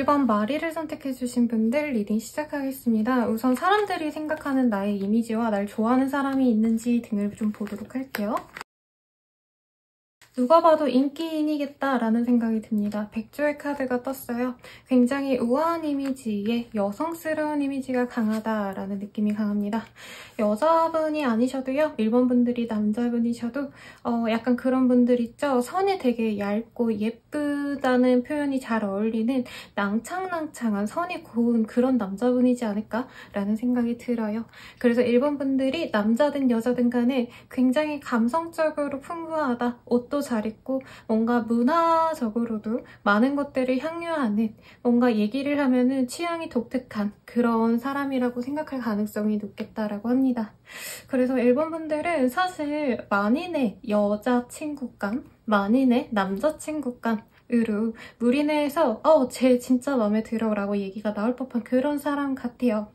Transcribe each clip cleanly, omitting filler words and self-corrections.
1번 마리를 선택해주신 분들 리딩 시작하겠습니다. 우선 사람들이 생각하는 나의 이미지와 날 좋아하는 사람이 있는지 등을 좀 보도록 할게요. 누가 봐도 인기인이겠다라는 생각이 듭니다. 백조의 카드가 떴어요. 굉장히 우아한 이미지에 여성스러운 이미지가 강하다라는 느낌이 강합니다. 여자분이 아니셔도요. 1번 분들이 남자분이셔도 약간 그런 분들 있죠. 선이 되게 얇고 예쁘다는 표현이 잘 어울리는 낭창낭창한 선이 고운 그런 남자분이지 않을까라는 생각이 들어요. 그래서 1번 분들이 남자든 여자든 간에 굉장히 감성적으로 풍부하다. 옷도 잘 입고 뭔가 문화적으로도 많은 것들을 향유하는 뭔가 얘기를 하면은 취향이 독특한 그런 사람이라고 생각할 가능성이 높겠다라고 합니다. 그래서 1번 분들은 사실 만인의 여자친구감, 만인의 남자친구감 으로 무리 내에서 쟤 진짜 마음에 들어 라고 얘기가 나올 법한 그런 사람 같아요.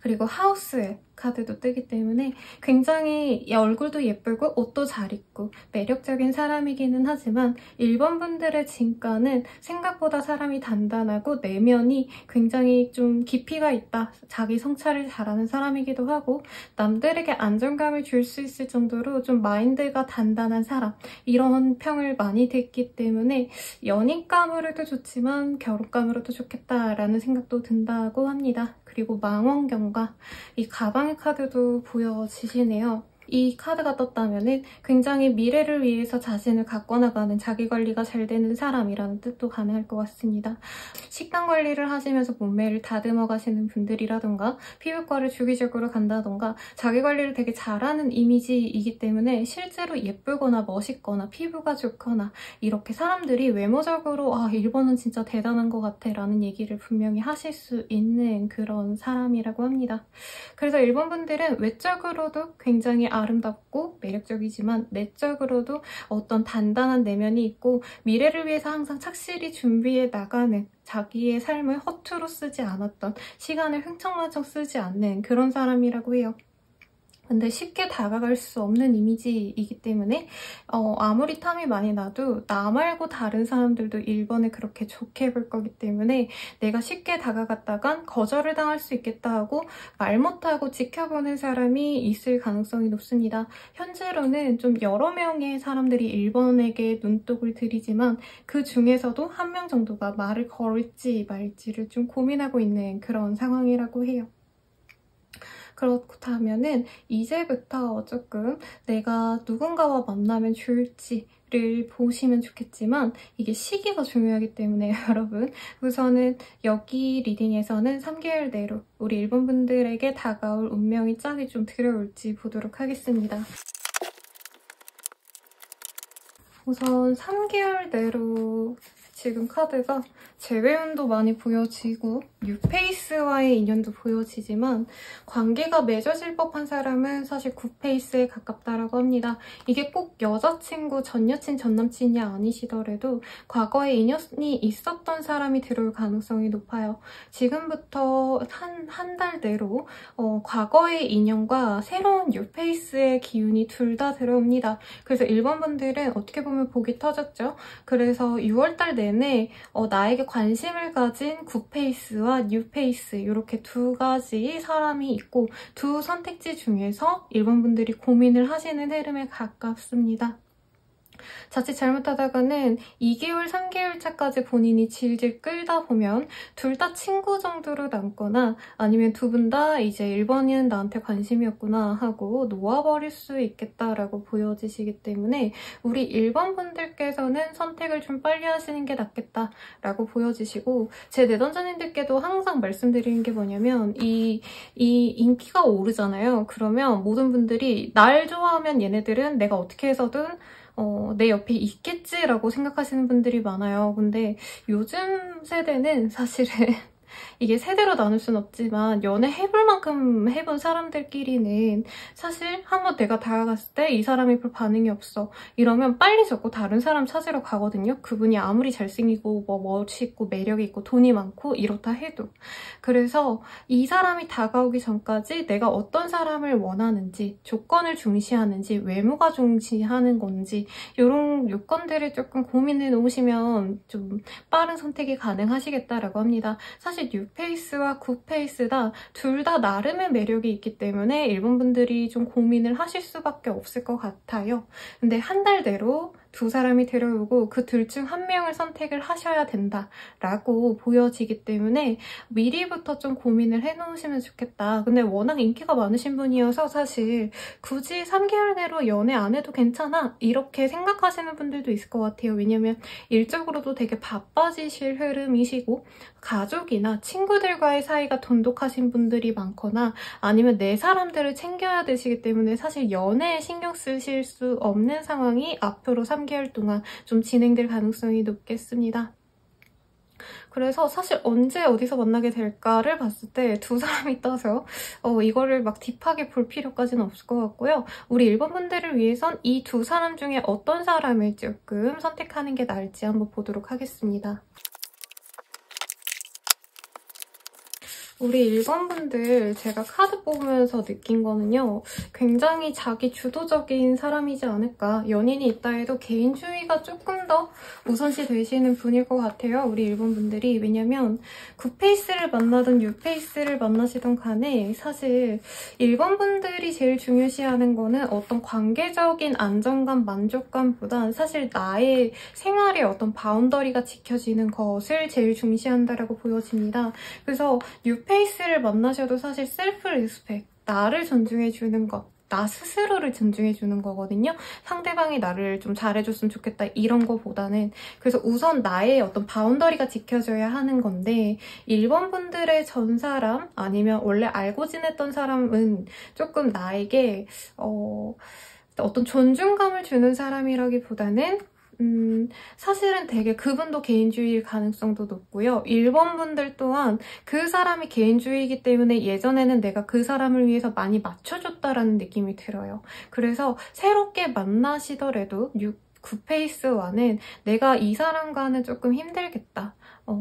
그리고 하우스의 카드도 뜨기 때문에 굉장히 얼굴도 예쁘고 옷도 잘 입고 매력적인 사람이기는 하지만 1번 분들의 진가는 생각보다 사람이 단단하고 내면이 굉장히 좀 깊이가 있다. 자기 성찰을 잘하는 사람이기도 하고 남들에게 안정감을 줄 수 있을 정도로 좀 마인드가 단단한 사람 이런 평을 많이 듣기 때문에 연인감으로도 좋지만 결혼감으로도 좋겠다라는 생각도 든다고 합니다. 그리고 망원경과 이 가방의 카드도 보여지시네요. 이 카드가 떴다면 굉장히 미래를 위해서 자신을 가꿔나가는 자기관리가 잘 되는 사람이라는 뜻도 가능할 것 같습니다. 식단 관리를 하시면서 몸매를 다듬어 가시는 분들이라던가 피부과를 주기적으로 간다던가 자기관리를 되게 잘하는 이미지이기 때문에 실제로 예쁘거나 멋있거나 피부가 좋거나 이렇게 사람들이 외모적으로 1번은 진짜 대단한 것 같아 라는 얘기를 분명히 하실 수 있는 그런 사람이라고 합니다. 그래서 1번 분들은 외적으로도 굉장히 아름답고 매력적이지만 내적으로도 어떤 단단한 내면이 있고 미래를 위해서 항상 착실히 준비해 나가는 자기의 삶을 허투루 쓰지 않았던 시간을 흥청망청 쓰지 않는 그런 사람이라고 해요. 근데 쉽게 다가갈 수 없는 이미지이기 때문에 아무리 탐이 많이 나도 나 말고 다른 사람들도 1번을 그렇게 좋게 볼 거기 때문에 내가 쉽게 다가갔다간 거절을 당할 수 있겠다 하고 말 못하고 지켜보는 사람이 있을 가능성이 높습니다. 현재로는 좀 여러 명의 사람들이 1번에게 눈독을 들이지만 그 중에서도 한 명 정도가 말을 걸을지 말지를 좀 고민하고 있는 그런 상황이라고 해요. 그렇다면은 이제부터 조금 내가 누군가와 만나면 좋을지를 보시면 좋겠지만 이게 시기가 중요하기 때문에 여러분 우선은 여기 리딩에서는 3개월 내로 우리 1번 분들에게 다가올 운명이 짝이 좀 들어올지 보도록 하겠습니다. 우선 3개월 내로 지금 카드가 재회운도 많이 보여지고 뉴페이스와의 인연도 보여지지만 관계가 맺어질 법한 사람은 사실 9페이스에 가깝다라고 합니다. 이게 꼭 여자친구, 전 여친, 전 남친이 아니시더라도 과거에 인연이 있었던 사람이 들어올 가능성이 높아요. 지금부터 한 달 내로 과거의 인연과 새로운 뉴페이스의 기운이 둘 다 들어옵니다. 그래서 1번 분들은 어떻게 보면 복이 터졌죠. 그래서 6월달 내내 나에게 관심을 가진 9페이스와 뉴페이스 이렇게 두 가지 사람이 있고 두 선택지 중에서 1번 분들이 고민을 하시는 흐름에 가깝습니다. 자칫 잘못하다가는 2개월, 3개월 차까지 본인이 질질 끌다 보면 둘 다 친구 정도로 남거나 아니면 두 분 다 이제 1번은 나한테 관심이었구나 하고 놓아버릴 수 있겠다라고 보여지시기 때문에 우리 1번 분들께서는 선택을 좀 빨리 하시는 게 낫겠다라고 보여지시고 제 내던자님들께도 항상 말씀드리는 게 뭐냐면 이 인기가 오르잖아요. 그러면 모든 분들이 날 좋아하면 얘네들은 내가 어떻게 해서든 내 옆에 있겠지라고 생각하시는 분들이 많아요. 근데 요즘 세대는 사실은 이게 세대로 나눌 순 없지만 연애 해볼 만큼 해본 사람들끼리는 사실 한번 내가 다가갔을 때 이 사람이 별 반응이 없어 이러면 빨리 접고 다른 사람 찾으러 가거든요. 그분이 아무리 잘생기고 멋있고 매력이 있고 돈이 많고 이렇다 해도. 그래서 이 사람이 다가오기 전까지 내가 어떤 사람을 원하는지, 조건을 중시하는지, 외모가 중시하는 건지 이런 요건들을 조금 고민해 놓으시면 좀 빠른 선택이 가능하시겠다라고 합니다. 사실 뉴페이스와 굿페이스다 둘 다 나름의 매력이 있기 때문에 일본 분들이 좀 고민을 하실 수밖에 없을 것 같아요. 근데 한 달 내로 두 사람이 데려오고 그 둘 중 한 명을 선택을 하셔야 된다라고 보여지기 때문에 미리부터 좀 고민을 해놓으시면 좋겠다. 근데 워낙 인기가 많으신 분이어서 사실 굳이 3개월 내로 연애 안 해도 괜찮아 이렇게 생각하시는 분들도 있을 것 같아요. 왜냐면 일적으로도 되게 바빠지실 흐름이시고 가족이나 친구들과의 사이가 돈독하신 분들이 많거나 아니면 내 사람들을 챙겨야 되시기 때문에 사실 연애에 신경 쓰실 수 없는 상황이 앞으로 3개월 동안 좀 진행될 가능성이 높겠습니다. 그래서 사실 언제 어디서 만나게 될까를 봤을 때 두 사람이 떠서 이거를 막 딥하게 볼 필요까지는 없을 것 같고요. 우리 일본 분들을 위해선 이 두 사람 중에 어떤 사람을 조금 선택하는 게 나을지 한번 보도록 하겠습니다. 우리 일본 분들 제가 카드 뽑으면서 느낀 거는요. 굉장히 자기 주도적인 사람이지 않을까. 연인이 있다 해도 개인주의가 조금 더 우선시 되시는 분일 것 같아요. 우리 일본 분들이. 왜냐면 굿페이스를 만나든 뉴페이스를 만나시던 간에 사실 일본 분들이 제일 중요시하는 거는 어떤 관계적인 안정감, 만족감보단 사실 나의 생활의 어떤 바운더리가 지켜지는 것을 제일 중시한다라고 보여집니다. 그래서 뉴페이스를 만나셔도 사실 셀프 리스펙, 나를 존중해주는 것, 나 스스로를 존중해주는 거거든요. 상대방이 나를 좀 잘해줬으면 좋겠다 이런 거보다는. 그래서 우선 나의 어떤 바운더리가 지켜져야 하는 건데 일본 분들의 전 사람 아니면 원래 알고 지냈던 사람은 조금 나에게 어떤 존중감을 주는 사람이라기보다는 사실은 되게 그분도 개인주의일 가능성도 높고요. 일본 분들 또한 그 사람이 개인주의이기 때문에 예전에는 내가 그 사람을 위해서 많이 맞춰줬다라는 느낌이 들어요. 그래서 새롭게 만나시더라도 굿페이스와는 내가 이 사람과는 조금 힘들겠다.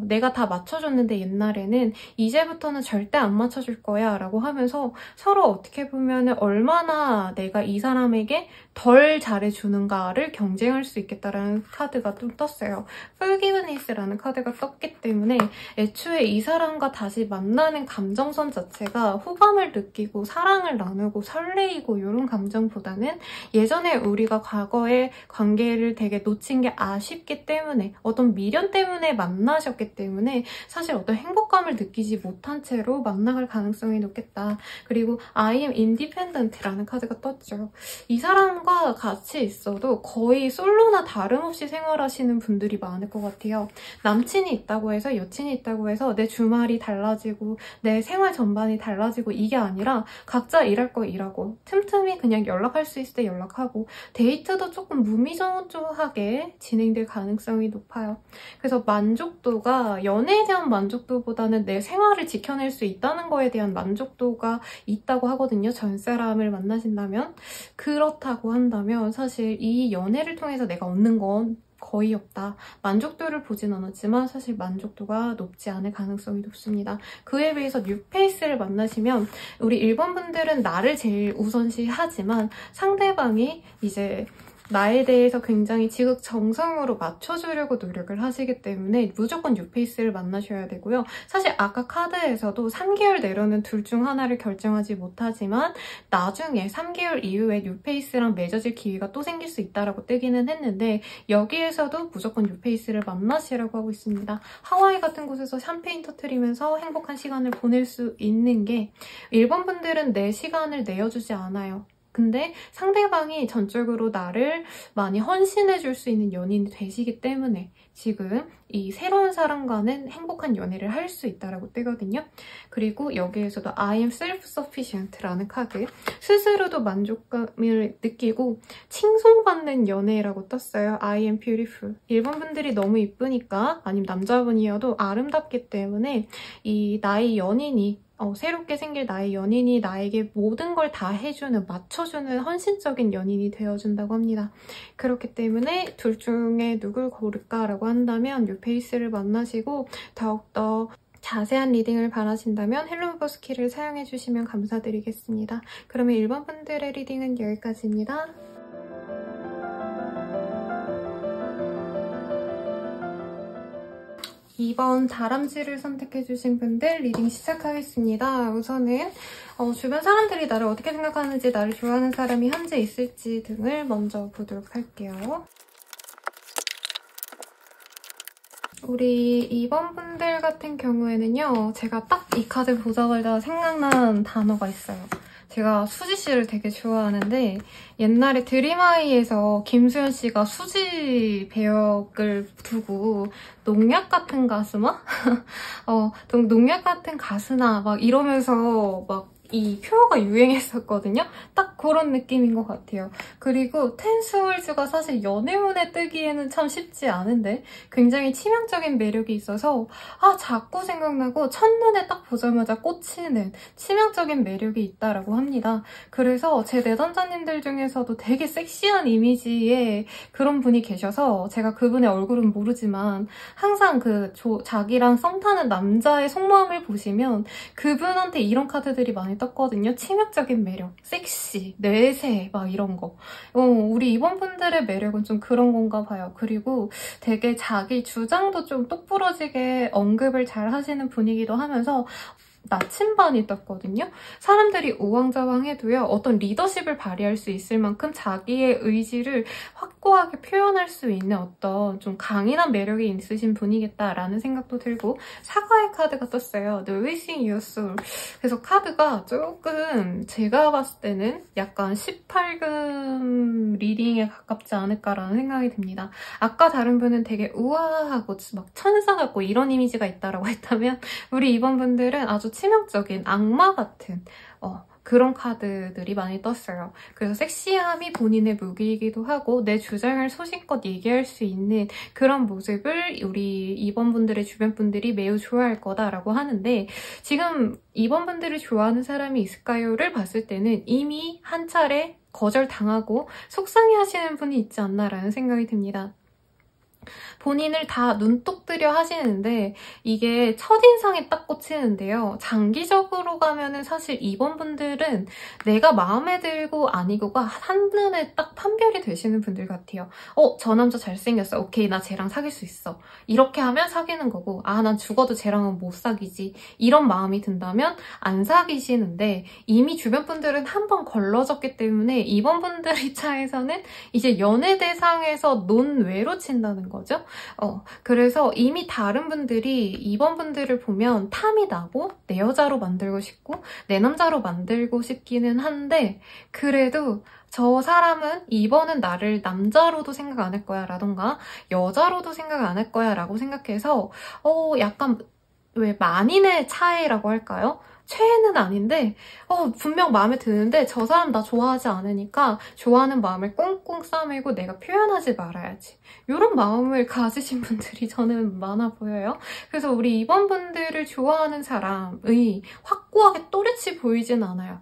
내가 다 맞춰줬는데 옛날에는 이제부터는 절대 안 맞춰줄 거야 라고 하면서 서로 어떻게 보면 얼마나 내가 이 사람에게 덜 잘해주는가를 경쟁할 수 있겠다라는 카드가 좀 떴어요. Forgiveness라는 카드가 떴기 때문에 애초에 이 사람과 다시 만나는 감정선 자체가 호감을 느끼고 사랑을 나누고 설레이고 이런 감정보다는 예전에 우리가 과거의 관계를 되게 놓친 게 아쉽기 때문에 어떤 미련 때문에 만나셨기 때문에 사실 어떤 행복감을 느끼지 못한 채로 만나갈 가능성이 높겠다. 그리고 I am independent라는 카드가 떴죠. 이 사람과 같이 있어도 거의 솔로나 다름없이 생활하시는 분들이 많을 것 같아요. 남친이 있다고 해서 여친이 있다고 해서 내 주말이 달라지고 내 생활 전반이 달라지고 이게 아니라 각자 일할 거 일하고 틈틈이 그냥 연락할 수 있을 때 연락하고 데이트도 조금 무미정조하게 진행될 가능성이 높아요. 그래서 만족도가 연애에 대한 만족도보다는 내 생활을 지켜낼 수 있다는 거에 대한 만족도가 있다고 하거든요. 전 사람을 만나신다면. 그렇다고 한다면 사실 이 연애를 통해서 내가 얻는 건 거의 없다. 만족도를 보진 않았지만 사실 만족도가 높지 않을 가능성이 높습니다. 그에 비해서 뉴페이스를 만나시면 우리 일본 분들은 나를 제일 우선시하지만 상대방이 이제 나에 대해서 굉장히 지극정성으로 맞춰주려고 노력을 하시기 때문에 무조건 뉴페이스를 만나셔야 되고요. 사실 아까 카드에서도 3개월 내로는 둘 중 하나를 결정하지 못하지만 나중에 3개월 이후에 뉴페이스랑 맺어질 기회가 또 생길 수 있다라고 뜨기는 했는데 여기에서도 무조건 뉴페이스를 만나시라고 하고 있습니다. 하와이 같은 곳에서 샴페인 터트리면서 행복한 시간을 보낼 수 있는 게 일본 분들은 내 시간을 내어주지 않아요. 근데 상대방이 전적으로 나를 많이 헌신해줄 수 있는 연인이 되시기 때문에 지금 이 새로운 사람과는 행복한 연애를 할 수 있다라고 뜨거든요. 그리고 여기에서도 I am self-sufficient라는 카드, 스스로도 만족감을 느끼고 칭송받는 연애라고 떴어요. I am beautiful. 일본 분들이 너무 이쁘니까, 아니면 남자분이어도 아름답기 때문에 이 나의 연인이 새롭게 생길 나의 연인이 나에게 모든 걸 다 해주는, 맞춰주는 헌신적인 연인이 되어준다고 합니다. 그렇기 때문에 둘 중에 누굴 고를까라고 한다면 이 페이스를 만나시고 더욱더 자세한 리딩을 바라신다면 헬로우버스키를 사용해주시면 감사드리겠습니다. 그러면 1번 분들의 리딩은 여기까지입니다. 이번 다람쥐를 선택해주신 분들 리딩 시작하겠습니다. 우선은 주변 사람들이 나를 어떻게 생각하는지, 나를 좋아하는 사람이 현재 있을지 등을 먼저 보도록 할게요. 우리 2번 분들 같은 경우에는요, 제가 딱 이 카드 보자마자 생각난 단어가 있어요. 제가 수지 씨를 되게 좋아하는데 옛날에 드림하이에서 김수현 씨가 수지 배역을 두고 농약 같은 가수마? 농약 같은 가수나 막 이러면서 막 이 표어가 유행했었거든요. 딱 그런 느낌인 것 같아요. 그리고 텐스홀즈가 사실 연애운에 뜨기에는 참 쉽지 않은데 굉장히 치명적인 매력이 있어서 자꾸 생각나고 첫눈에 딱 보자마자 꽂히는 치명적인 매력이 있다라고 합니다. 그래서 제 내담자님들 중에서도 되게 섹시한 이미지의 그런 분이 계셔서 제가 그분의 얼굴은 모르지만 항상 자기랑 썸 타는 남자의 속마음을 보시면 그분한테 이런 카드들이 많이 떴거든요. 치명적인 매력, 섹시, 뇌세 막 이런 거. 우리 이번 분들의 매력은 좀 그런 건가 봐요. 그리고 되게 자기 주장도 좀 똑부러지게 언급을 잘 하시는 분이기도 하면서 나침반이 떴거든요. 사람들이 우왕좌왕해도요, 어떤 리더십을 발휘할 수 있을 만큼 자기의 의지를 확고하게 표현할 수 있는 어떤 좀 강인한 매력이 있으신 분이겠다라는 생각도 들고, 사과의 카드가 떴어요. The Wishing Your Soul. 그래서 카드가 조금 제가 봤을 때는 약간 18금 리딩에 가깝지 않을까라는 생각이 듭니다. 아까 다른 분은 되게 우아하고 막 천사 같고 이런 이미지가 있다라고 했다면 우리 이번 분들은 아주 치명적인 악마 같은 그런 카드들이 많이 떴어요. 그래서 섹시함이 본인의 무기이기도 하고 내 주장을 소신껏 얘기할 수 있는 그런 모습을 우리 2번 분들의 주변 분들이 매우 좋아할 거다라고 하는데, 지금 2번 분들을 좋아하는 사람이 있을까요?를 봤을 때는 이미 한 차례 거절당하고 속상해하시는 분이 있지 않나라는 생각이 듭니다. 본인을 다 눈독 들여 하시는데 이게 첫인상에 딱 꽂히는데요. 장기적으로 가면은 사실 이번 분들은 내가 마음에 들고 아니고가 한눈에 딱 판별이 되시는 분들 같아요. 저 남자 잘생겼어. 오케이, 나 쟤랑 사귈 수 있어. 이렇게 하면 사귀는 거고, 난 죽어도 쟤랑은 못 사귀지. 이런 마음이 든다면 안 사귀시는데, 이미 주변 분들은 한 번 걸러졌기 때문에 이번 분들 입장에서는 이제 연애 대상에서 논외로 친다는 거죠. 그래서 이미 다른 분들이 이번 분들을 보면 탐이 나고 내 여자로 만들고 싶고 내 남자로 만들고 싶기는 한데, 그래도 저 사람은 이번은 나를 남자로도 생각 안 할 거야 라던가 여자로도 생각 안 할 거야 라고 생각해서 약간 왜 만인의 차이라고 할까요? 최애는 아닌데 분명 마음에 드는데 저 사람 나 좋아하지 않으니까 좋아하는 마음을 꽁꽁 싸매고 내가 표현하지 말아야지, 이런 마음을 가지신 분들이 저는 많아 보여요. 그래서 우리 이번 분들을 좋아하는 사람의 확고하게 또렷이 보이진 않아요.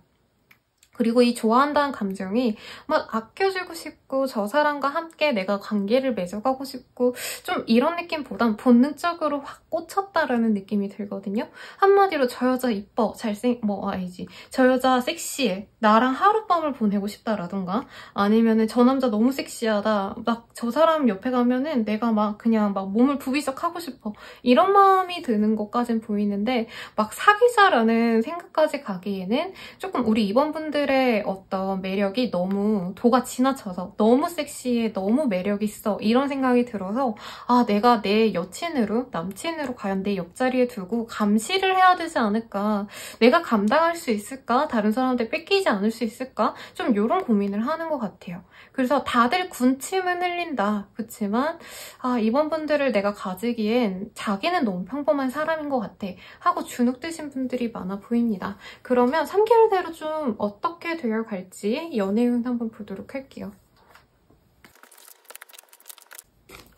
그리고 이 좋아한다는 감정이 막 아껴주고 싶고 저 사람과 함께 내가 관계를 맺어가고 싶고 좀 이런 느낌보단 본능적으로 확 꽂혔다라는 느낌이 들거든요. 한마디로 저 여자 이뻐, 저 여자 섹시해, 나랑 하룻밤을 보내고 싶다라던가, 아니면은 저 남자 너무 섹시하다, 막 저 사람 옆에 가면은 내가 그냥 몸을 부비적 하고 싶어, 이런 마음이 드는 것까진 보이는데 막 사귀자라는 생각까지 가기에는 조금 우리 이번 분들 사람들의 어떤 매력이 너무 도가 지나쳐서 너무 섹시해, 너무 매력있어 이런 생각이 들어서 아, 내가 내 여친으로, 남친으로 과연 내 옆자리에 두고 감시를 해야 되지 않을까? 내가 감당할 수 있을까? 다른 사람한테 뺏기지 않을 수 있을까? 좀 이런 고민을 하는 것 같아요. 그래서 다들 군침은 흘린다. 그치만 아, 이번 분들을 내가 가지기엔 자기는 너무 평범한 사람인 것 같아 하고 주눅 드신 분들이 많아 보입니다. 그러면 3개월대로 좀 어떻게 되어갈지 연애운 한번 보도록 할게요.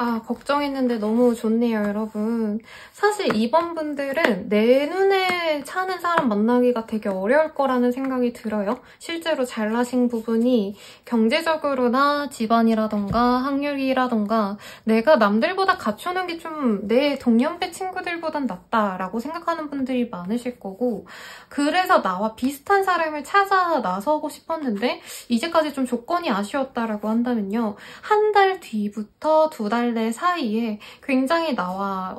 아, 걱정했는데 너무 좋네요, 여러분. 사실 이번 분들은 내 눈에 차는 사람 만나기가 되게 어려울 거라는 생각이 들어요. 실제로 잘나신 부분이 경제적으로나 집안이라던가 학력이라던가 내가 남들보다 갖추는 게 좀 내 동년배 친구들보단 낫다라고 생각하는 분들이 많으실 거고, 그래서 나와 비슷한 사람을 찾아 나서고 싶었는데 이제까지 좀 조건이 아쉬웠다라고 한다면요. 한 달 뒤부터 2달 내 사이에 굉장히 나와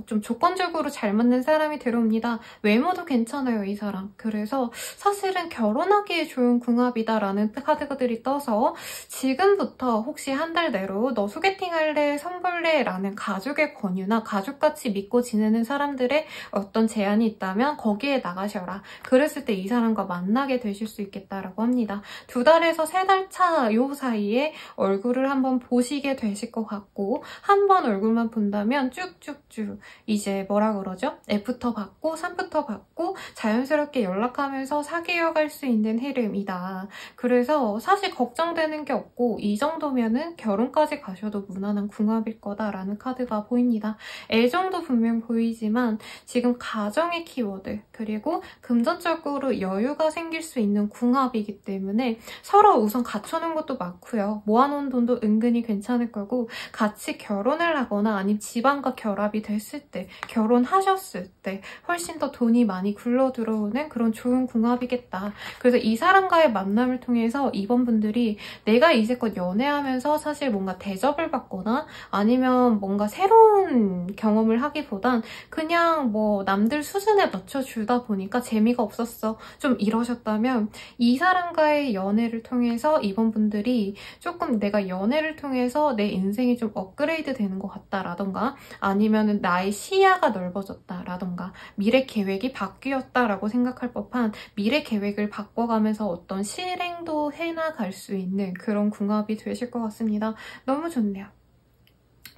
좀 조건적으로 잘 맞는 사람이 들어옵니다. 외모도 괜찮아요, 이 사람. 그래서 사실은 결혼하기에 좋은 궁합이다라는 카드들이 떠서 지금부터 혹시 한 달 내로 너 소개팅 할래, 선볼래? 라는 가족의 권유나 가족같이 믿고 지내는 사람들의 어떤 제안이 있다면 거기에 나가셔라. 그랬을 때 이 사람과 만나게 되실 수 있겠다라고 합니다. 2달에서 3달 차 요 사이에 얼굴을 한번 보시게 되실 것 같고, 한 번 얼굴만 본다면 쭉쭉쭉 이제 뭐라 그러죠? F부터 받고 3부터 받고 자연스럽게 연락하면서 사귀어 갈 수 있는 흐름이다. 그래서 사실 걱정되는 게 없고 이 정도면은 결혼까지 가셔도 무난한 궁합일 거다라는 카드가 보입니다. 애정도 분명 보이지만 지금 가정의 키워드 그리고 금전적으로 여유가 생길 수 있는 궁합이기 때문에 서로 우선 갖춰놓은 것도 많고요. 모아놓은 돈도 은근히 괜찮을 거고 같이 결혼을 하거나 아니면 집안과 결합이 됐을 때, 결혼하셨을 때 훨씬 더 돈이 많이 굴러 들어오는 그런 좋은 궁합이겠다. 그래서 이 사람과의 만남을 통해서 이번 분들이 내가 이제껏 연애하면서 사실 뭔가 대접을 받거나 아니면 뭔가 새로운 경험을 하기보단 그냥 뭐 남들 수준에 맞춰주다 보니까 재미가 없었어. 좀 이러셨다면 이 사람과의 연애를 통해서 이번 분들이 조금 내가 연애를 통해서 내 인생이 좀 업그레이드 되는 것 같다라던가 아니면 나의 시야가 넓어졌다라던가 미래 계획이 바뀌었다라고 생각할 법한 미래 계획을 바꿔가면서 어떤 실행도 해나갈 수 있는 그런 궁합이 되실 것 같습니다. 너무 좋네요.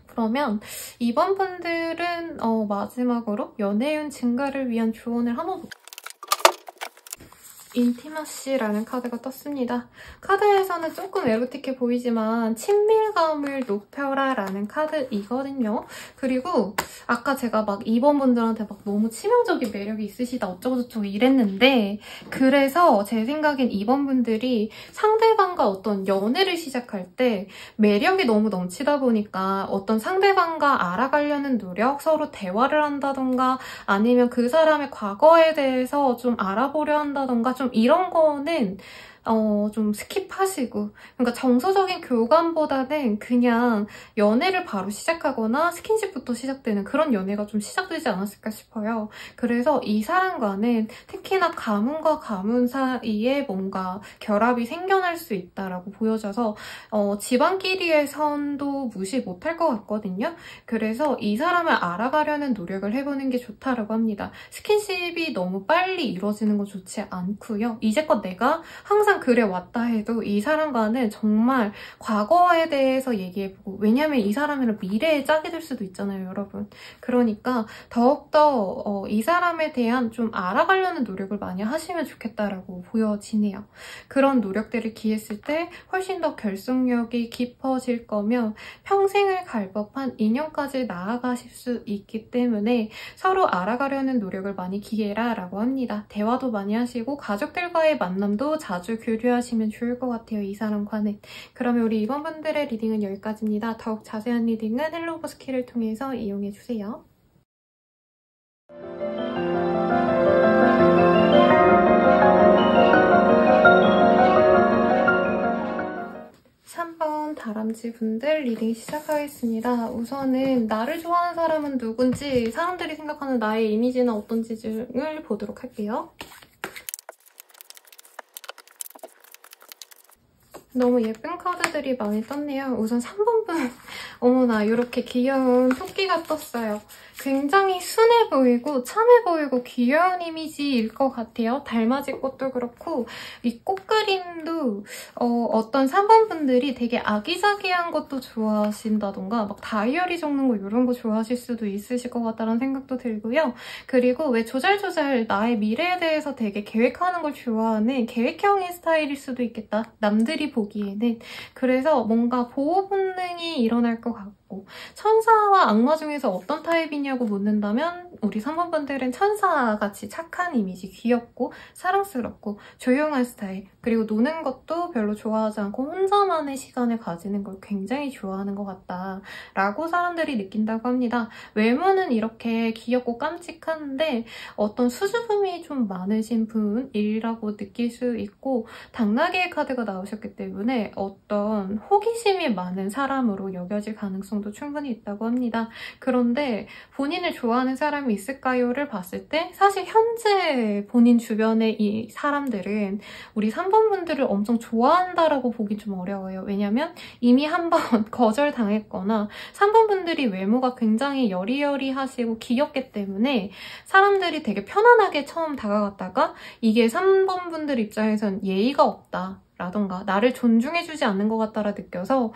그러면 이번 분들은 마지막으로 연애운 증가를 위한 조언을 한번 볼게요. 인티머시라는 카드가 떴습니다. 카드에서는 조금 에로틱해 보이지만 친밀감을 높여라 라는 카드이거든요. 그리고 아까 제가 막 이번 분들한테 막 너무 치명적인 매력이 있으시다 어쩌고저쩌고 이랬는데 그래서 제 생각엔 이번 분들이 상대방과 어떤 연애를 시작할 때 매력이 너무 넘치다 보니까 어떤 상대방과 알아가려는 노력, 서로 대화를 한다던가 아니면 그 사람의 과거에 대해서 좀 알아보려 한다던가 좀 이런 거는 좀 스킵하시고 그러니까 정서적인 교감보다는 그냥 연애를 바로 시작하거나 스킨십부터 시작되는 그런 연애가 좀 시작되지 않았을까 싶어요. 그래서 이 사람과는 특히나 가문과 가문 사이에 뭔가 결합이 생겨날 수 있다라고 보여져서 집안끼리의 선도 무시 못할 것 같거든요. 그래서 이 사람을 알아가려는 노력을 해보는 게 좋다라고 합니다. 스킨십이 너무 빨리 이루어지는 건 좋지 않고요. 이제껏 내가 항상 그래 왔다 해도 이 사람과는 정말 과거에 대해서 얘기해보고 왜냐면 이 사람이랑 미래에 짝이 될 수도 있잖아요, 여러분. 그러니까 더욱더 이 사람에 대한 좀 알아가려는 노력을 많이 하시면 좋겠다라고 보여지네요. 그런 노력들을 기했을 때 훨씬 더 결속력이 깊어질 거며 평생을 갈 법한 인연까지 나아가실 수 있기 때문에 서로 알아가려는 노력을 많이 기해라 라고 합니다. 대화도 많이 하시고 가족들과의 만남도 자주 교류하시면 좋을 것 같아요, 이 사람과는. 그러면 우리 이번 분들의 리딩은 여기까지입니다. 더욱 자세한 리딩은 헬로버스키를 통해서 이용해주세요. 3번 다람쥐 분들 리딩 시작하겠습니다. 우선은 나를 좋아하는 사람은 누군지, 사람들이 생각하는 나의 이미지는 어떤지 등을 보도록 할게요. 너무 예쁜 카드들이 많이 떴네요. 우선 3번분 어머나 이렇게 귀여운 토끼가 떴어요. 굉장히 순해 보이고 참해 보이고 귀여운 이미지일 것 같아요. 달맞이 꽃도 그렇고 이 꽃 그림도 어떤 3번분들이 되게 아기자기한 것도 좋아하신다던가 막 다이어리 적는 거 이런 거 좋아하실 수도 있으실 것 같다는 생각도 들고요. 그리고 왜 조잘조잘 나의 미래에 대해서 되게 계획하는 걸 좋아하는 계획형의 스타일일 수도 있겠다. 남들이 보기에는. 그래서 뭔가 보호 본능이 일어날 것 같고 천사와 악마 중에서 어떤 타입이냐고 묻는다면 우리 3번분들은 천사같이 착한 이미지, 귀엽고 사랑스럽고 조용한 스타일, 그리고 노는 것도 별로 좋아하지 않고 혼자만의 시간을 가지는 걸 굉장히 좋아하는 것 같다라고 사람들이 느낀다고 합니다. 외모는 이렇게 귀엽고 깜찍한데 어떤 수줍음이 좀 많으신 분이라고 느낄 수 있고 당나귀의 카드가 나오셨기 때문에 어떤 호기심이 많은 사람으로 여겨질 가능성도 충분히 있다고 합니다. 그런데 본인을 좋아하는 사람이 있을까요?를 봤을 때 사실 현재 본인 주변의 이 사람들은 우리 3번분들을 엄청 좋아한다라고 보기 좀 어려워요. 왜냐면 이미 한번 거절당했거나 3번분들이 외모가 굉장히 여리여리하시고 귀엽기 때문에 사람들이 되게 편안하게 처음 다가갔다가 이게 3번분들 입장에선 예의가 없다. 라던가 나를 존중해주지 않는 것 같다라 느껴서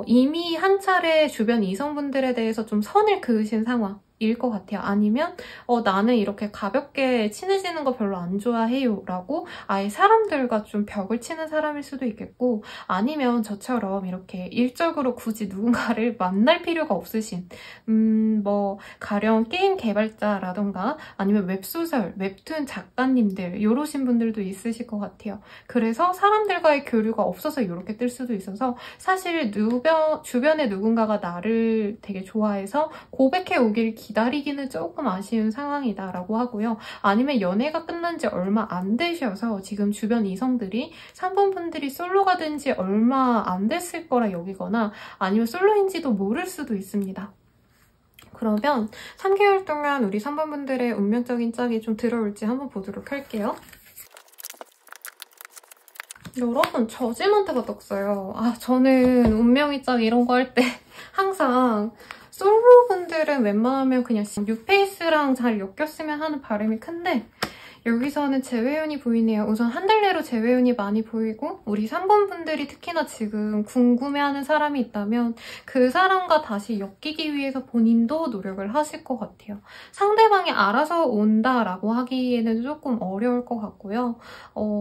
이미 한 차례 주변 이성분들에 대해서 좀 선을 그으신 상황일 것 같아요. 아니면 나는 이렇게 가볍게 친해지는 거 별로 안 좋아해요 라고 아예 사람들과 좀 벽을 치는 사람일 수도 있겠고 아니면 저처럼 이렇게 일적으로 굳이 누군가를 만날 필요가 없으신 뭐 가령 게임 개발자라던가 아니면 웹소설, 웹툰 작가님들 이러신 분들도 있으실 것 같아요. 그래서 사람들과의 교류가 없어서 이렇게 뜰 수도 있어서 사실 주변에 누군가가 나를 되게 좋아해서 고백해 오길 기다리기는 조금 아쉬운 상황이다라고 하고요. 아니면 연애가 끝난 지 얼마 안 되셔서 지금 주변 이성들이 3번분들이 솔로가 된 지 얼마 안 됐을 거라 여기거나 아니면 솔로인지도 모를 수도 있습니다. 그러면 3개월 동안 우리 3번분들의 운명적인 짝이 좀 들어올지 한번 보도록 할게요. 여러분, 저지먼트가 떴어요. 저는 운명의 짝 이런 거 할 때 항상 솔로분들은 웬만하면 그냥 뉴페이스랑 잘 엮였으면 하는 바람이 큰데 여기서는 재회운이 보이네요. 우선 한 달 내로 재회운이 많이 보이고 우리 3번분들이 특히나 지금 궁금해하는 사람이 있다면 그 사람과 다시 엮이기 위해서 본인도 노력을 하실 것 같아요. 상대방이 알아서 온다라고 하기에는 조금 어려울 것 같고요.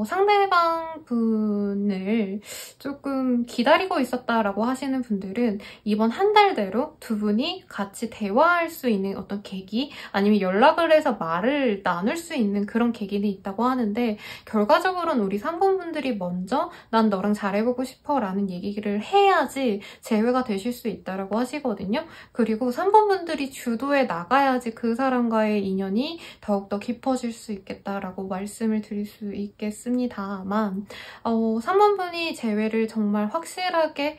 상대방 분을 조금 기다리고 있었다라고 하시는 분들은 이번 한 달대로 두 분이 같이 대화할 수 있는 어떤 계기 아니면 연락을 해서 말을 나눌 수 있는 그런 계기는 있다고 하는데 결과적으로는 우리 3번분들이 먼저 난 너랑 잘해보고 싶어 라는 얘기를 해야지 재회가 되실 수 있다고 하시거든요. 그리고 3번분들이 주도해 나가야지 그 사람과의 인연이 더욱더 깊어질 수 있겠다라고 말씀을 드릴 수 있겠습니다만 3번분이 재회를 정말 확실하게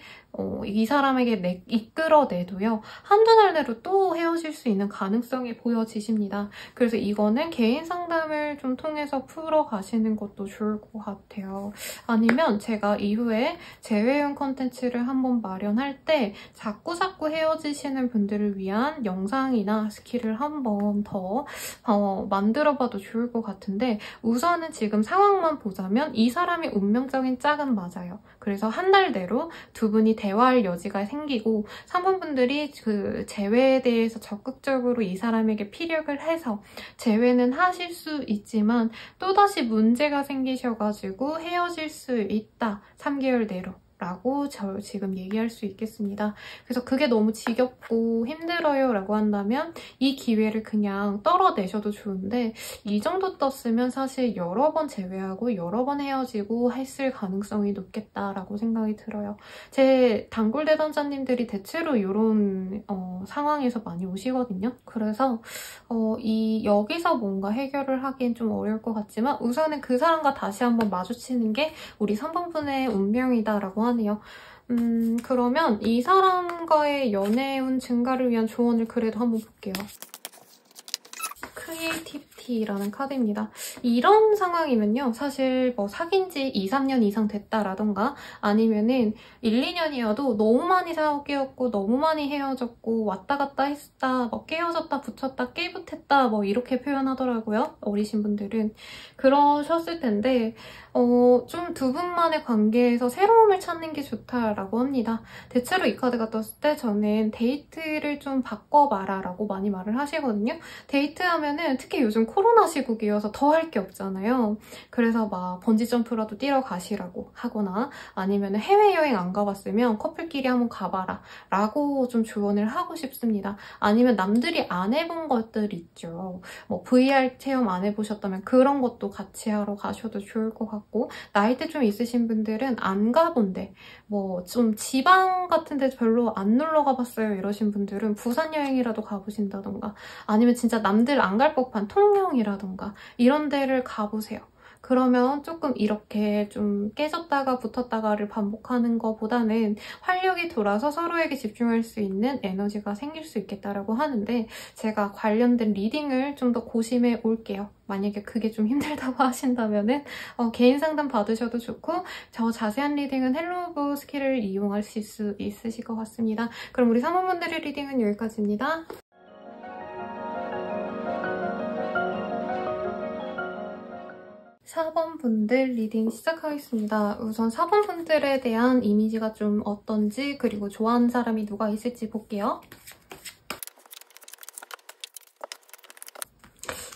이 사람에게 이끌어내도요. 한두 달 내로 또 헤어질 수 있는 가능성이 보여지십니다. 그래서 이거는 개인 상담을 좀 통해서 풀어가시는 것도 좋을 것 같아요. 아니면 제가 이후에 재회용 컨텐츠를 한번 마련할 때 자꾸자꾸 헤어지시는 분들을 위한 영상이나 스킬을 한번 더 만들어봐도 좋을 것 같은데 우선은 지금 상황만 보자면 이 사람이 운명적인 짝은 맞아요. 그래서 한 달 내로 두 분이 대화할 여지가 생기고 3번분들이 그 재회에 대해서 적극적으로 이 사람에게 피력을 해서 재회는 하실 수 있지만 또다시 문제가 생기셔가지고 헤어질 수 있다. 3개월 내로. 라고 저 지금 얘기할 수 있겠습니다. 그래서 그게 너무 지겹고 힘들어요 라고 한다면 이 기회를 그냥 떨어내셔도 좋은데 이 정도 떴으면 사실 여러 번 재회하고 여러 번 헤어지고 했을 가능성이 높겠다라고 생각이 들어요. 제 단골 대담자님들이 대체로 이런 상황에서 많이 오시거든요. 그래서 여기서 뭔가 해결을 하기엔 좀 어려울 것 같지만 우선은 그 사람과 다시 한번 마주치는 게 우리 3번분의 운명이다라고 하네요. 그러면 이 사람과의 연애운 증가를 위한 조언을 그래도 한번 볼게요. 크리에이티브 T라는 카드입니다. 이런 상황이면요. 사실 뭐 사귄 지 2, 3년 이상 됐다라던가 아니면은 1, 2년이어도 너무 많이 사귀었고 너무 많이 헤어졌고 왔다 갔다 했다, 뭐 깨어졌다, 붙였다, 깨붙했다 뭐 이렇게 표현하더라고요. 어리신 분들은. 그러셨을 텐데 좀 두 분만의 관계에서 새로움을 찾는 게 좋다라고 합니다. 대체로 이 카드가 떴을 때 저는 데이트를 좀 바꿔봐라 라고 많이 말을 하시거든요. 데이트하면은 특히 요즘 코로나 시국이어서 더 할 게 없잖아요. 그래서 막 번지점프라도 뛰러 가시라고 하거나 아니면 해외여행 안 가봤으면 커플끼리 한번 가봐라 라고 좀 조언을 하고 싶습니다. 아니면 남들이 안 해본 것들 있죠. 뭐 VR 체험 안 해보셨다면 그런 것도 같이 하러 가셔도 좋을 것 같고 나이대 좀 있으신 분들은 안 가본데 뭐 좀 지방 같은 데 별로 안 놀러 가봤어요 이러신 분들은 부산 여행이라도 가보신다던가 아니면 진짜 남들 안 갈 법한 통영이라던가 이런 데를 가보세요. 그러면 조금 이렇게 좀 깨졌다가 붙었다가를 반복하는 것보다는 활력이 돌아서 서로에게 집중할 수 있는 에너지가 생길 수 있겠다라고 하는데 제가 관련된 리딩을 좀 더 고심해 올게요. 만약에 그게 좀 힘들다고 하신다면은 개인 상담 받으셔도 좋고 저 자세한 리딩은 헬로브 스킬을 이용하실 수 있으실 것 같습니다. 그럼 우리 사모분들의 리딩은 여기까지입니다. 4번 분들 리딩 시작하겠습니다. 우선 4번 분들에 대한 이미지가 좀 어떤지 그리고 좋아하는 사람이 누가 있을지 볼게요.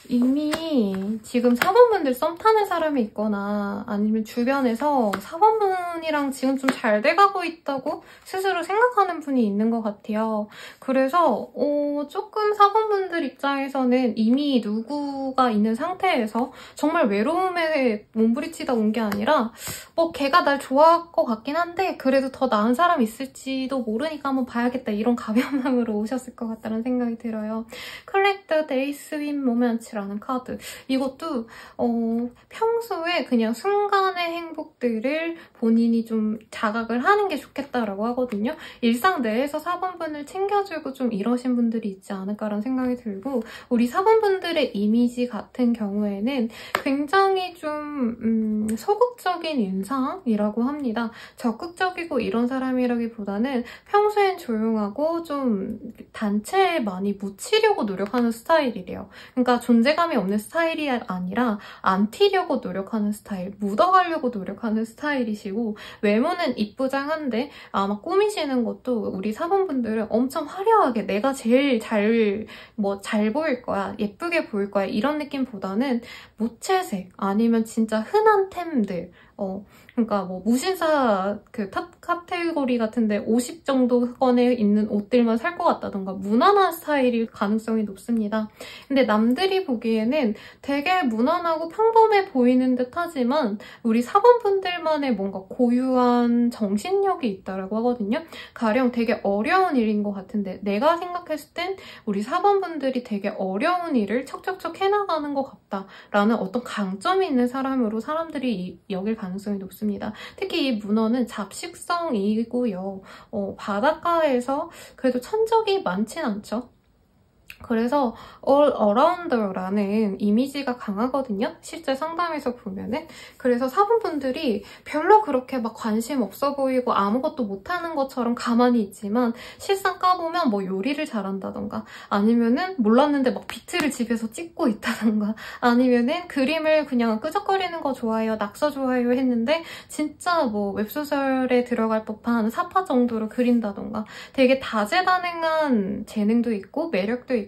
이미 지금 4번분들 썸 타는 사람이 있거나 아니면 주변에서 4번분이랑 지금 좀 잘 돼가고 있다고 스스로 생각하는 분이 있는 것 같아요. 그래서 조금 4번분들 입장에서는 이미 누구가 있는 상태에서 정말 외로움에 몸부림치다 온 게 아니라 뭐 걔가 날 좋아할 것 같긴 한데 그래도 더 나은 사람 있을지도 모르니까 한번 봐야겠다 이런 가벼운 마음으로 오셨을 것 같다는 생각이 들어요. Collect the Days with Moments 라는 카드. 이것도 평소에 그냥 순간의 행복들을 본인이 좀 자각을 하는 게 좋겠다라고 하거든요. 일상 내에서 4번분을 챙겨주고 좀 이러신 분들이 있지 않을까라는 생각이 들고 우리 4번분들의 이미지 같은 경우에는 굉장히 좀 소극적인 인상이라고 합니다. 적극적이고 이런 사람이라기보다는 평소엔 조용하고 좀 단체에 많이 묻히려고 노력하는 스타일이래요. 그러니까 존재감이 없는 스타일이 아니라 안 튀려고 노력하는 스타일, 묻어가려고 노력하는 스타일이시고 외모는 이쁘장한데 아마 꾸미시는 것도 우리 4번분들은 엄청 화려하게 내가 제일 잘 보일 거야, 예쁘게 보일 거야 이런 느낌보다는 무채색 아니면 진짜 흔한 템들 그러니까 뭐 무신사 그 탑 카테고리 같은데 50 정도 건에 있는 옷들만 살 것 같다던가 무난한 스타일일 가능성이 높습니다. 근데 남들이 보기에는 되게 무난하고 평범해 보이는 듯 하지만 우리 4번분들만의 뭔가 고유한 정신력이 있다라고 하거든요. 가령 되게 어려운 일인 것 같은데 내가 생각했을 땐 우리 4번분들이 되게 어려운 일을 척척척 해나가는 것 같다라는 어떤 강점이 있는 사람으로 사람들이 여길 가능성이 높습니다. 특히 이 문어는 잡식성이고요. 바닷가에서 그래도 천적이 많진 않죠. 그래서 all around라는 이미지가 강하거든요. 실제 상담에서 보면은. 그래서 4번분들이 별로 그렇게 막 관심 없어 보이고 아무것도 못하는 것처럼 가만히 있지만 실상 까보면 뭐 요리를 잘한다던가 아니면은 몰랐는데 막 비트를 집에서 찍고 있다던가 아니면은 그림을 그냥 끄적거리는 거 좋아해요, 낙서 좋아해요 했는데 진짜 뭐 웹소설에 들어갈 법한 사파 정도로 그린다던가 되게 다재다능한 재능도 있고 매력도 있고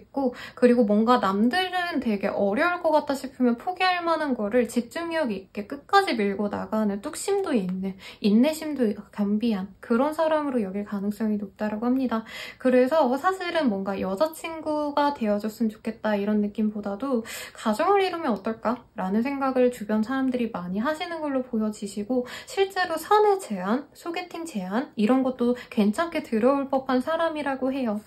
그리고 뭔가 남들은 되게 어려울 것 같다 싶으면 포기할 만한 거를 집중력 있게 끝까지 밀고 나가는 뚝심도 있는 인내심도 겸비한 그런 사람으로 여길 가능성이 높다고 합니다. 그래서 사실은 뭔가 여자친구가 되어줬으면 좋겠다 이런 느낌보다도 가정을 이루면 어떨까라는 생각을 주변 사람들이 많이 하시는 걸로 보여지시고 실제로 사내 제안, 소개팅 제안 이런 것도 괜찮게 들어올 법한 사람이라고 해요.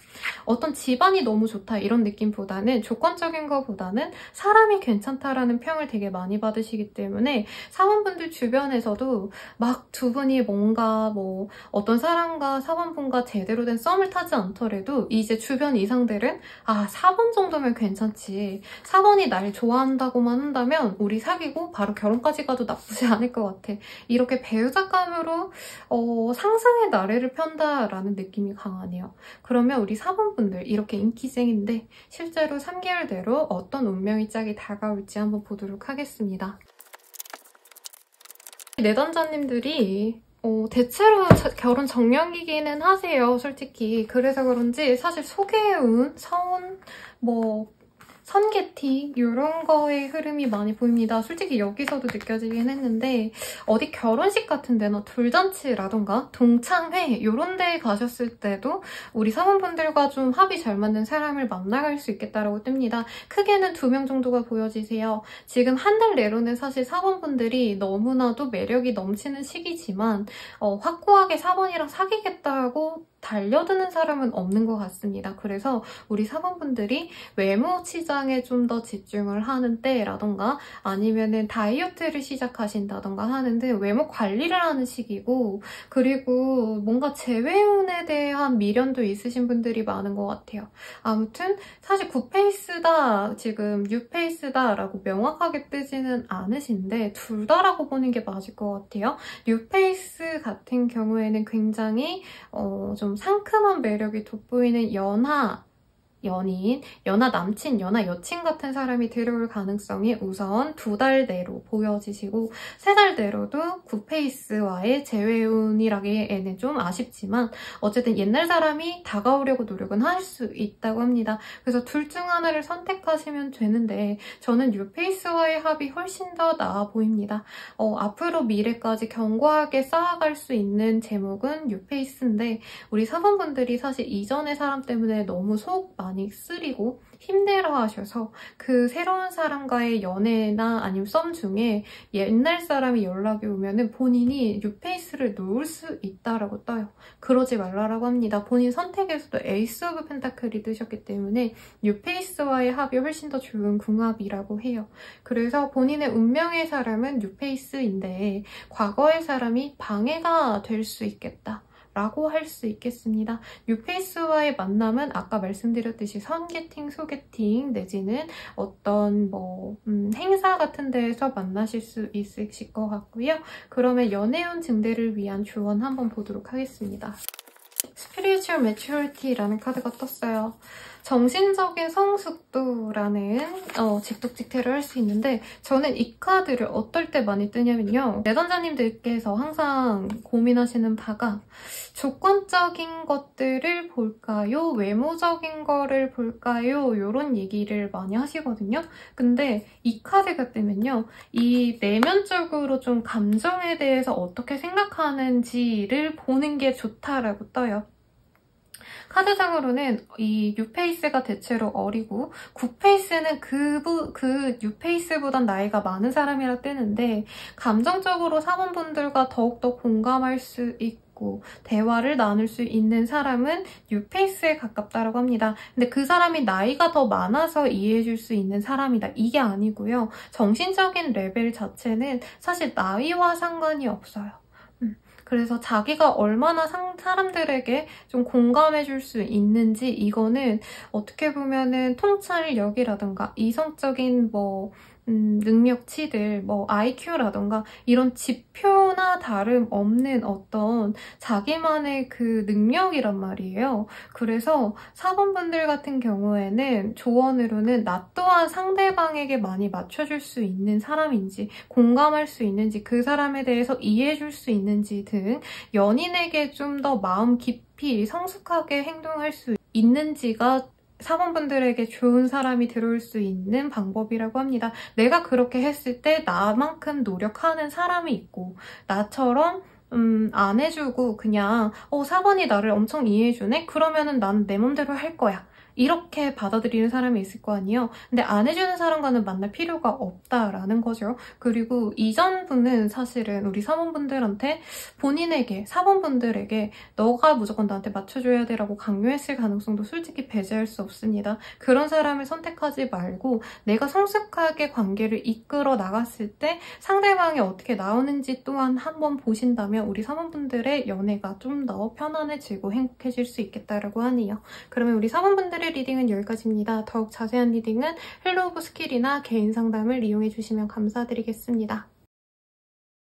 어떤 집안이 너무 좋다 이런 느낌보다는 조건적인 거보다는 사람이 괜찮다라는 평을 되게 많이 받으시기 때문에 사원분들 주변에서도 막 두 분이 뭔가 뭐 어떤 사람과 사원분과 제대로 된 썸을 타지 않더라도 이제 주변 이상들은 아, 4번 정도면 괜찮지. 4번이 날 좋아한다고만 한다면 우리 사귀고 바로 결혼까지 가도 나쁘지 않을 것 같아. 이렇게 배우자감으로 상승의 나래를 편다라는 느낌이 강하네요. 그러면 우리 4번분들 이렇게 인기쟁인데 실제로 3개월대로 어떤 운명의 짝이 다가올지 한번 보도록 하겠습니다. 내담자님들이 대체로 결혼 정년기기는 하세요, 솔직히. 그래서 그런지 사실 소개운, 서운, 선개팅 이런 거의 흐름이 많이 보입니다. 솔직히 여기서도 느껴지긴 했는데 어디 결혼식 같은 데나 돌잔치라던가 동창회 이런 데 가셨을 때도 우리 사원분들과 좀 합이 잘 맞는 사람을 만나갈 수 있겠다라고 뜹니다. 크게는 2명 정도가 보여지세요. 지금 한 달 내로는 사실 사원분들이 너무나도 매력이 넘치는 시기지만 확고하게 사원이랑 사귀겠다고 달려드는 사람은 없는 것 같습니다. 그래서 우리 사원분들이 외모 치장에 좀 더 집중을 하는 때라던가 아니면은 다이어트를 시작하신다던가 하는데 외모 관리를 하는 시기고, 그리고 뭔가 재회운에 대한 미련도 있으신 분들이 많은 것 같아요. 아무튼 사실 굿페이스다, 지금 뉴페이스다 라고 명확하게 뜨지는 않으신데 둘 다라고 보는 게 맞을 것 같아요. 뉴페이스 같은 경우에는 굉장히 좀 상큼한 매력이 돋보이는 연하 연인, 연하 남친, 연하 여친 같은 사람이 들어올 가능성이 우선 2달 내로 보여지시고 3달 내로도 굿페이스와의 재회운이라기에는 좀 아쉽지만 어쨌든 옛날 사람이 다가오려고 노력은 할 수 있다고 합니다. 그래서 둘 중 하나를 선택하시면 되는데 저는 뉴페이스와의 합이 훨씬 더 나아 보입니다. 앞으로 미래까지 견고하게 쌓아갈 수 있는 제목은 뉴페이스인데 우리 사원분들이 사실 이전의 사람 때문에 너무 속 많이 쓰리고 힘들어하셔서 그 새로운 사람과의 연애나 아니면 썸 중에 옛날 사람이 연락이 오면은 본인이 뉴페이스를 놓을 수 있다라고 떠요. 그러지 말라라고 합니다. 본인 선택에서도 에이스 오브 펜타클이 뜨셨기 때문에 뉴페이스와의 합이 훨씬 더 좋은 궁합이라고 해요. 그래서 본인의 운명의 사람은 뉴페이스인데 과거의 사람이 방해가 될 수 있겠다 라고 할 수 있겠습니다. 뉴페이스와의 만남은 아까 말씀드렸듯이 선개팅, 소개팅 내지는 어떤 행사 같은 데에서 만나실 수 있으실 것 같고요. 그러면 연애운 증대를 위한 조언 한번 보도록 하겠습니다. Spiritual Maturity라는 카드가 떴어요. 정신적인 성숙도라는 직독직태를 할 수 있는데 저는 이 카드를 어떨 때 많이 뜨냐면요. 내담자님들께서 항상 고민하시는 바가 조건적인 것들을 볼까요? 외모적인 거를 볼까요? 이런 얘기를 많이 하시거든요. 근데 이 카드가 뜨면요. 이 내면적으로 좀 감정에 대해서 어떻게 생각하는지를 보는 게 좋다라고 떠요. 카드상으로는 이 뉴페이스가 대체로 어리고 굿페이스는 그 뉴페이스보단 나이가 많은 사람이라 뜨는데 감정적으로 사원분들과 더욱더 공감할 수 있고 대화를 나눌 수 있는 사람은 뉴페이스에 가깝다고 합니다. 근데 그 사람이 나이가 더 많아서 이해해줄 수 있는 사람이다. 이게 아니고요. 정신적인 레벨 자체는 사실 나이와 상관이 없어요. 그래서 자기가 얼마나 사람들에게 좀 공감해줄 수 있는지 이거는 어떻게 보면은 통찰력이라든가 이성적인 능력치들, IQ라던가 이런 지표나 다름없는 어떤 자기만의 그 능력이란 말이에요. 그래서 사원분들 같은 경우에는 조언으로는 나 또한 상대방에게 많이 맞춰줄 수 있는 사람인지 공감할 수 있는지 그 사람에 대해서 이해해줄 수 있는지 등 연인에게 좀 더 마음 깊이 성숙하게 행동할 수 있는지가 사원분들에게 좋은 사람이 들어올 수 있는 방법이라고 합니다. 내가 그렇게 했을 때 나만큼 노력하는 사람이 있고 나처럼 안 해주고 그냥 사원이 나를 엄청 이해해주네? 그러면은 난 내 맘대로 할 거야. 이렇게 받아들이는 사람이 있을 거 아니에요. 근데 안 해주는 사람과는 만날 필요가 없다라는 거죠. 그리고 이전 분은 사실은 우리 사원분들한테 본인에게, 사원분들에게 너가 무조건 나한테 맞춰줘야 돼라고 강요했을 가능성도 솔직히 배제할 수 없습니다. 그런 사람을 선택하지 말고 내가 성숙하게 관계를 이끌어 나갔을 때 상대방이 어떻게 나오는지 또한 한번 보신다면 우리 사원분들의 연애가 좀 더 편안해지고 행복해질 수 있겠다라고 하네요. 그러면 우리 사원분들의 리딩은 여기까지입니다. 더욱 자세한 리딩은 헬로우 오브 스킬이나 개인 상담을 이용해 주시면 감사드리겠습니다.